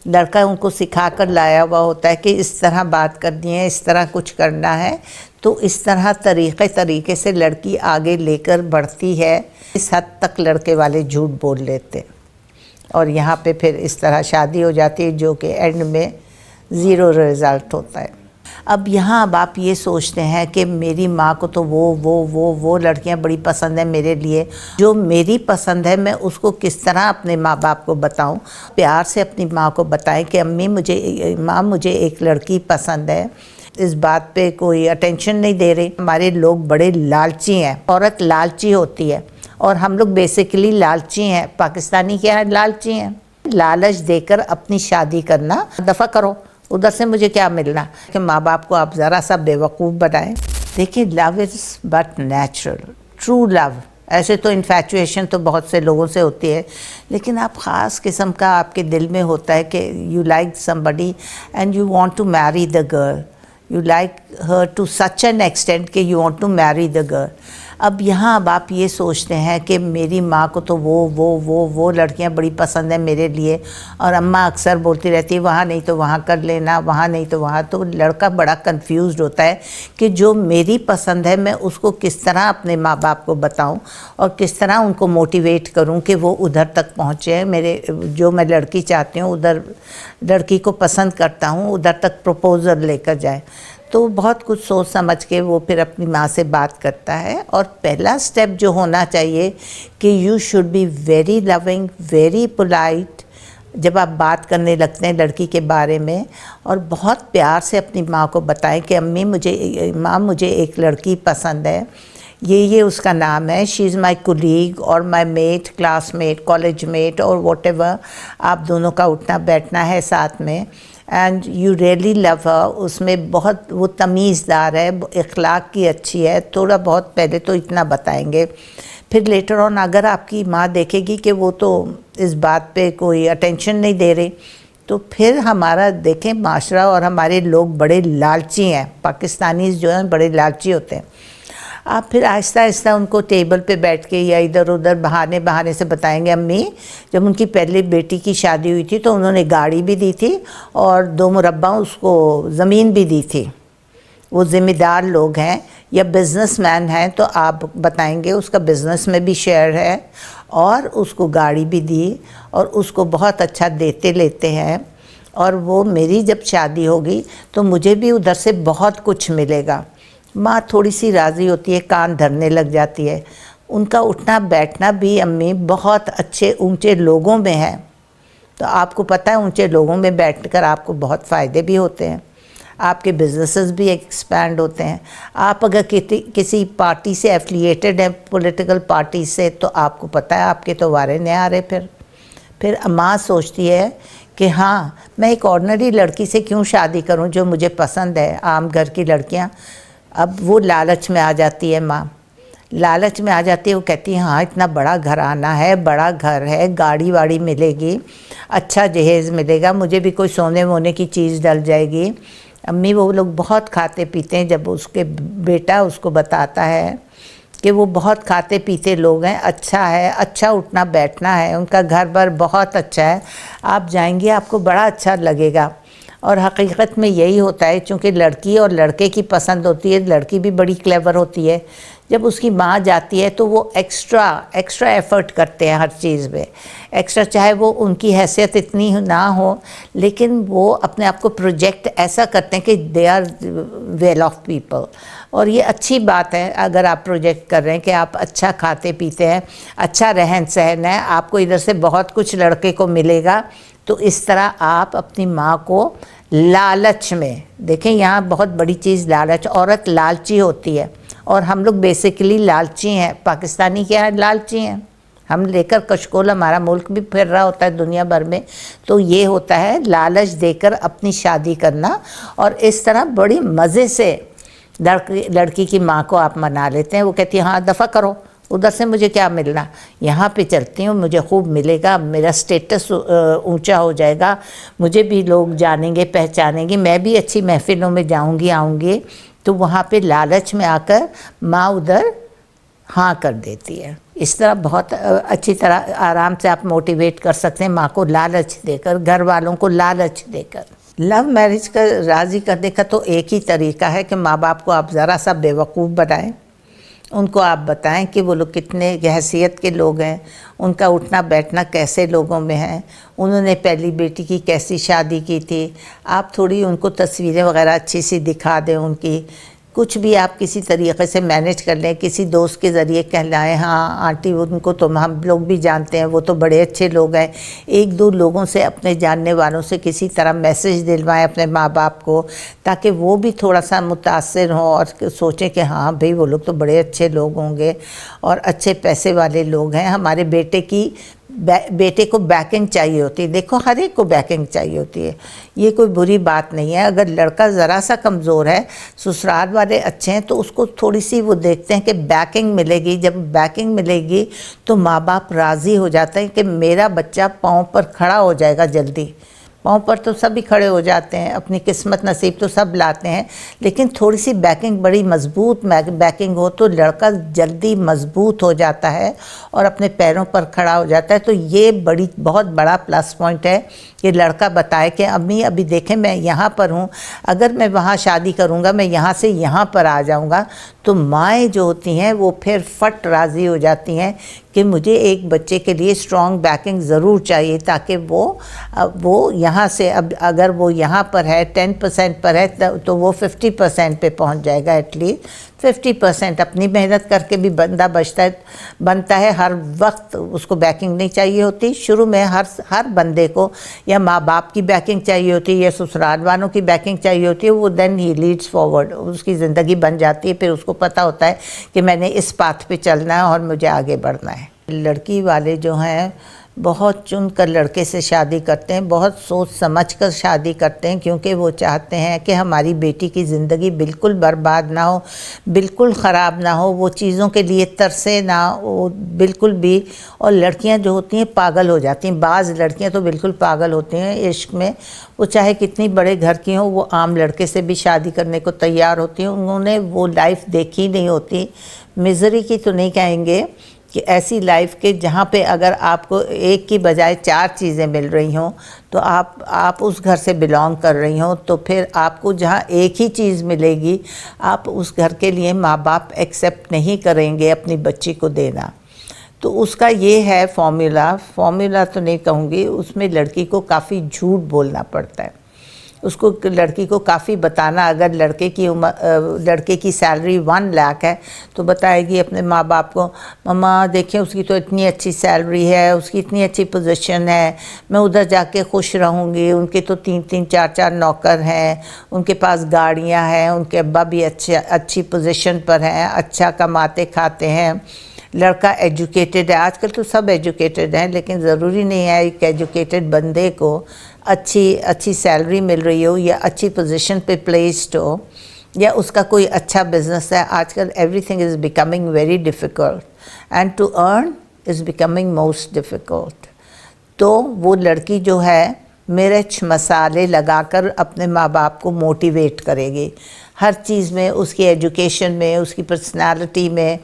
لڑکا ان کو سکھا کر لایا ہوا ہوتا ہے کہ اس طرح بات کرنی ہے، اس طرح کچھ کرنا ہے، تو اس طرح طریقے سے لڑکی آگے لے کر بڑھتی ہے۔ اس حد تک لڑکے والے جھوٹ بول لیتے اور یہاں پہ پھر اس طرح شادی ہو جاتی ہے جو کہ اینڈ میں 0 رزلٹ ہوتا ہے۔ اب اب آپ یہ سوچتے ہیں کہ میری ماں کو تو وہ لڑکیاں بڑی پسند ہیں میرے لیے، جو میری پسند ہے میں اس کو کس طرح اپنے ماں باپ کو بتاؤں۔ پیار سے اپنی ماں کو بتائیں کہ ماں مجھے ایک لڑکی پسند ہے۔ اس بات پہ کوئی اٹینشن نہیں دے رہی۔ ہمارے لوگ بڑے لالچی ہیں، عورت لالچی ہوتی ہے اور ہم لوگ بیسیکلی لالچی ہیں۔ پاکستانی کیا ہے؟ لالچی ہیں۔ لالچ دے کر اپنی شادی کرنا، دفع کرو، ادھر سے مجھے کیا ملنا، کہ ماں باپ کو آپ ذرا سا بیوقوف بنائیں۔ دیکھیں، love is but natural, true love. ایسے تو انفیچویشن تو بہت سے لوگوں سے ہوتی ہے، لیکن آپ خاص قسم کا آپ کے دل میں ہوتا ہے کہ you like somebody and you want to marry the girl, you like her to such an extent کہ you want to marry the girl. اب آپ یہ سوچتے ہیں کہ میری ماں کو تو وہ لڑکیاں بڑی پسند ہیں میرے لیے، اور اماں اکثر بولتی رہتی ہے وہاں نہیں تو وہاں کر لینا، وہاں نہیں تو وہاں۔ تو لڑکا بڑا کنفیوزڈ ہوتا ہے کہ جو میری پسند ہے میں اس کو کس طرح اپنے ماں باپ کو بتاؤں اور کس طرح ان کو موٹیویٹ کروں کہ وہ ادھر تک پہنچے، میرے جو میں لڑکی چاہتی ہوں ادھر لڑکی کو پسند کرتا ہوں ادھر تک پروپوزل لے کر جائے۔ تو بہت کچھ سوچ سمجھ کے وہ پھر اپنی ماں سے بات کرتا ہے، اور پہلا سٹیپ جو ہونا چاہیے کہ you should be very loving, very polite جب آپ بات کرنے لگتے ہیں لڑکی کے بارے میں، اور بہت پیار سے اپنی ماں کو بتائیں کہ ماں مجھے ایک لڑکی پسند ہے، یہ اس کا نام ہے، شی از مائی کولیگ اور my mate, classmate, college mate اور واٹ ایور، آپ دونوں کا اٹھنا بیٹھنا ہے ساتھ میں، and you really love her. اس میں بہت وہ تمیز دار ہے، اخلاق کی اچھی ہے، تھوڑا بہت پہلے تو اتنا بتائیں گے، پھر لیٹر آن اگر آپ کی ماں دیکھے گی کہ وہ تو اس بات پہ کوئی اٹینشن نہیں دے رہی، تو پھر ہمارا دیکھیں معاشرہ اور ہمارے لوگ بڑے لالچی ہیں، پاکستانیز جو ہیں بڑے لالچی ہوتے ہیں۔ آپ پھر آہستہ آہستہ ان کو ٹیبل پہ بیٹھ کے یا ادھر ادھر بہانے سے بتائیں گے، امی جب ان کی پہلی بیٹی کی شادی ہوئی تھی تو انہوں نے گاڑی بھی دی تھی اور 2 مربع اس کو زمین بھی دی تھی، وہ ذمہ دار لوگ ہیں، یا بزنس مین ہیں تو آپ بتائیں گے اس کا بزنس میں بھی شیئر ہے، اور اس کو گاڑی بھی دی اور اس کو بہت اچھا دیتے لیتے ہیں، اور وہ میری جب شادی ہوگی تو مجھے بھی ادھر سے بہت کچھ ملے گا۔ ماں تھوڑی سی راضی ہوتی ہے، کان دھرنے لگ جاتی ہے۔ ان کا اٹھنا بیٹھنا بھی امی بہت اچھے اونچے لوگوں میں ہے، تو آپ کو پتہ ہے اونچے لوگوں میں بیٹھ کر آپ کو بہت فائدے بھی ہوتے ہیں، آپ کے بزنسز بھی ایکسپینڈ ہوتے ہیں۔ آپ اگر کسی پارٹی سے ایفلیٹڈ ہیں، پولیٹیکل پارٹی سے، تو آپ کو پتہ ہے آپ کے تو وارے نہیں آ رہے۔ پھر ماں سوچتی ہے کہ ہاں میں ایک آرڈنری لڑکی سے کیوں شادی کروں جو مجھے پسند ہے، عام گھر کی لڑکیاں۔ اب وہ لالچ میں آ جاتی ہے ماں، لالچ میں آ جاتی ہے، وہ کہتی ہے ہاں اتنا بڑا گھرانہ ہے، بڑا گھر ہے، گاڑی واڑی ملے گی، اچھا جہیز ملے گا، مجھے بھی کوئی سونے وونے کی چیز ڈل جائے گی۔ امی وہ لوگ بہت کھاتے پیتے ہیں، جب اس کے بیٹا اس کو بتاتا ہے کہ وہ بہت کھاتے پیتے لوگ ہیں، اچھا ہے، اچھا اٹھنا بیٹھنا ہے، ان کا گھر بار بہت اچھا ہے، آپ جائیں گے آپ کو بڑا اچھا لگے گا۔ اور حقیقت میں یہی ہوتا ہے، چونکہ لڑکی اور لڑکے کی پسند ہوتی ہے، لڑکی بھی بڑی کلیور ہوتی ہے، جب اس کی ماں جاتی ہے تو وہ ایکسٹرا ایفرٹ کرتے ہیں ہر چیز میں، ایکسٹرا، چاہے وہ ان کی حیثیت اتنی نہ ہو، لیکن وہ اپنے آپ کو پروجیکٹ ایسا کرتے ہیں کہ they are well off people, اور یہ اچھی بات ہے اگر آپ پروجیکٹ کر رہے ہیں کہ آپ اچھا کھاتے پیتے ہیں، اچھا رہن سہن ہے، آپ کو ادھر سے بہت کچھ لڑکے کو ملے گا، تو اس طرح آپ اپنی ماں کو لالچ میں، دیکھیں یہاں بہت بڑی چیز لالچ، عورت لالچی ہوتی ہے، اور ہم لوگ بیسیکلی لالچی ہیں، پاکستانی کیا ہے؟ لالچی ہیں، ہم لے کر کشکول ہمارا ملک بھی پھر رہا ہوتا ہے دنیا بھر میں، تو یہ ہوتا ہے لالچ دے کر اپنی شادی کرنا، اور اس طرح بڑی مزے سے لڑکی کی ماں کو آپ منا لیتے ہیں، وہ کہتی ہے ہاں دفع کرو، ادھر سے مجھے کیا ملنا، یہاں پہ چلتی ہوں، مجھے خوب ملے گا، میرا سٹیٹس اونچا ہو جائے گا، مجھے بھی لوگ جانیں گے پہچانیں گے، میں بھی اچھی محفلوں میں جاؤں گی آؤں گی، تو وہاں پہ لالچ میں آ کر ماں ادھر ہاں کر دیتی ہے۔ اس طرح بہت اچھی طرح آرام سے آپ موٹیویٹ کر سکتے ہیں ماں کو لالچ دے کر، گھر والوں کو لالچ دے کر۔ لو میرج کا راضی کرنے کا تو ایک ہی طریقہ ہے کہ ماں باپ کو آپ ذرا سا بیوقوف بنائیں، ان کو آپ بتائیں کہ وہ لوگ کتنے حیثیت کے لوگ ہیں، ان کا اٹھنا بیٹھنا کیسے لوگوں میں ہے، انہوں نے پہلی بیٹی کی کیسی شادی کی تھی۔ آپ تھوڑی ان کو تصویریں وغیرہ اچھی سی دکھا دیں ان کی، کچھ بھی آپ کسی طریقے سے مینیج کر لیں، کسی دوست کے ذریعے کہلائیں ہاں آنٹی ان کو تو ہم لوگ بھی جانتے ہیں، وہ تو بڑے اچھے لوگ ہیں۔ ایک دو لوگوں سے، اپنے جاننے والوں سے کسی طرح میسج دلوائیں اپنے ماں باپ کو، تاکہ وہ بھی تھوڑا سا متاثر ہوں اور سوچیں کہ ہاں بھئی وہ لوگ تو بڑے اچھے لوگ ہوں گے اور اچھے پیسے والے لوگ ہیں۔ ہمارے بیٹے کو بیکنگ چاہیے ہوتی ہے۔ دیکھو ہر ایک کو بیکنگ چاہیے ہوتی ہے، یہ کوئی بری بات نہیں ہے۔ اگر لڑکا ذرا سا کمزور ہے، سسرال والے اچھے ہیں، تو اس کو تھوڑی سی وہ دیکھتے ہیں کہ بیکنگ ملے گی۔ جب بیکنگ ملے گی تو ماں باپ راضی ہو جاتے ہیں کہ میرا بچہ پاؤں پر کھڑا ہو جائے گا جلدی۔ پاؤں پر تو سبھی کھڑے ہو جاتے ہیں، اپنی قسمت نصیب تو سب لاتے ہیں، لیکن تھوڑی سی بیکنگ، بڑی مضبوط بیکنگ ہو تو لڑکا جلدی مضبوط ہو جاتا ہے اور اپنے پیروں پر کھڑا ہو جاتا ہے۔ تو یہ بہت بڑا پلس پوائنٹ ہے کہ لڑکا بتائے کہ امی ابھی دیکھیں میں یہاں پر ہوں، اگر میں وہاں شادی کروں گا، میں یہاں سے یہاں پر آ جاؤں گا، تو مائیں جو ہوتی ہیں وہ پھر فٹ راضی ہو جاتی ہیں کہ مجھے ایک بچے کے لیے اسٹرانگ بیکنگ ضرور چاہیے، تاکہ وہ یہاں سے، اب اگر وہ یہاں پر ہے 10% پر ہے تو وہ 50% پہ پہنچ جائے گا۔ ایٹ لیسٹ 50% اپنی محنت کر کے بھی بندہ بنتا ہے۔ ہر وقت اس کو بیکنگ نہیں چاہیے ہوتی۔ شروع میں ہر بندے کو یا ماں باپ کی بیکنگ چاہیے ہوتی ہے یا سسرال والوں کی بیکنگ چاہیے ہوتی ہے، وہ دین ہی لیڈس فارورڈ، اس کی زندگی بن جاتی ہے۔ پھر اس کو پتہ ہوتا ہے کہ میں نے اس پاتھ پہ چلنا ہے اور مجھے آگے بڑھنا ہے۔ لڑکی والے جو ہیں بہت چن کر لڑکے سے شادی کرتے ہیں، بہت سوچ سمجھ کر شادی کرتے ہیں، کیونکہ وہ چاہتے ہیں کہ ہماری بیٹی کی زندگی بالکل برباد نہ ہو، بالکل خراب نہ ہو، وہ چیزوں کے لیے ترسے نہ وہ بالکل بھی۔ اور لڑکیاں جو ہوتی ہیں پاگل ہو جاتی ہیں، بعض لڑکیاں تو بالکل پاگل ہوتی ہیں عشق میں، وہ چاہے کتنی بڑے گھر کی ہوں، وہ عام لڑکے سے بھی شادی کرنے کو تیار ہوتی ہیں۔ انہوں نے وہ لائف دیکھی نہیں ہوتی، مزری کی تو نہیں کہیں گے، کہ ایسی لائف کے جہاں پہ اگر آپ کو ایک کی بجائے 4 چیزیں مل رہی ہوں، تو آپ اس گھر سے بلانگ کر رہی ہوں، تو پھر آپ کو جہاں ایک ہی چیز ملے گی، آپ اس گھر کے لیے ماں باپ ایکسیپٹ نہیں کریں گے اپنی بچی کو دینا۔ تو اس کا یہ ہے فارمولا تو نہیں کہوں گی، اس میں لڑکی کو کافی جھوٹ بولنا پڑتا ہے، اس کو لڑکی کو کافی بتانا۔ اگر لڑکے کی سیلری 1 لاکھ ہے تو بتائے گی اپنے ماں باپ کو، مما دیکھیں اس کی تو اتنی اچھی سیلری ہے، اس کی اتنی اچھی پوزیشن ہے، میں ادھر جا کے خوش رہوں گی، ان کے تو 3 4 نوکر ہیں، ان کے پاس گاڑیاں ہیں، ان کے ابا بھی اچھی پوزیشن پر ہیں، اچھا کماتے کھاتے ہیں۔ لڑکا ایجوکیٹڈ ہے، آج کل تو سب ایجوکیٹڈ ہیں، لیکن ضروری نہیں ہے ایک ایجوکیٹڈ بندے کو اچھی سیلری مل رہی ہو یا اچھی پوزیشن پہ پلیسڈ ہو یا اس کا کوئی اچھا بزنس ہے۔ آج کل everything is becoming very difficult and to earn is becoming most difficult. تو وہ لڑکی جو ہے مرچ مسالے لگا کر اپنے ماں باپ کو موٹیویٹ کرے گی، ہر چیز میں، اس کی ایجوکیشن میں، اس کی پرسنالٹی میں،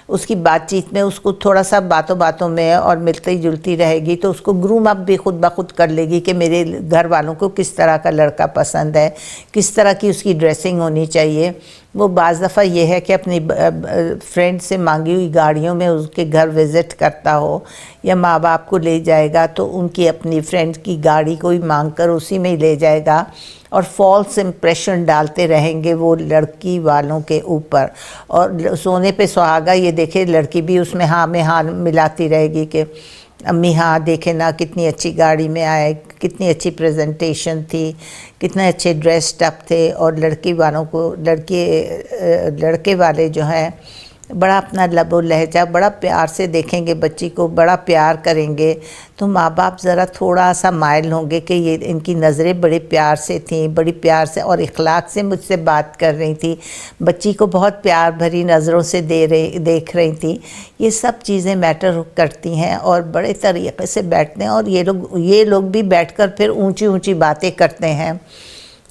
اس کی بات چیت میں، اس کو تھوڑا سا باتوں میں اور ملتی جلتی رہے گی، تو اس کو گروم اپ بھی خود بخود کر لے گی کہ میرے گھر والوں کو کس طرح کا لڑکا پسند ہے، کس طرح کی اس کی ڈریسنگ ہونی چاہیے۔ وہ بعض دفعہ یہ ہے کہ اپنی فرینڈ سے مانگی ہوئی گاڑیوں میں اس کے گھر وزٹ کرتا ہو، یا ماں باپ کو لے جائے گا تو ان کی اپنی فرینڈ کی گاڑی کو ہی مانگ کر اسی میں ہی لے جائے گا، اور فالس امپریشن ڈالتے رہیں گے وہ لڑکی والوں کے اوپر۔ اور سونے پہ سہاگا، یہ دیکھے لڑکی بھی اس میں ہاں میں ہاں ملاتی رہے گی کہ امی ہاں دیکھیں نا کتنی اچھی گاڑی میں آئے، کتنی اچھی پریزنٹیشن تھی، کتنے اچھے ڈریسڈ اپ تھے۔ اور لڑکی والوں کو لڑکے والے جو ہیں بڑا اپنا لب و لہجہ بڑا پیار سے دیکھیں گے، بچی کو بڑا پیار کریں گے، تو ماں باپ ذرا تھوڑا سا مائل ہوں گے کہ یہ ان کی نظریں بڑے پیار سے تھیں، بڑی پیار سے اور اخلاق سے مجھ سے بات کر رہی تھی، بچی کو بہت پیار بھری نظروں سے دیکھ رہی تھی۔ یہ سب چیزیں میٹر کرتی ہیں اور بڑے طریقے سے بیٹھتے ہیں، اور یہ لوگ بھی بیٹھ کر پھر اونچی باتیں کرتے ہیں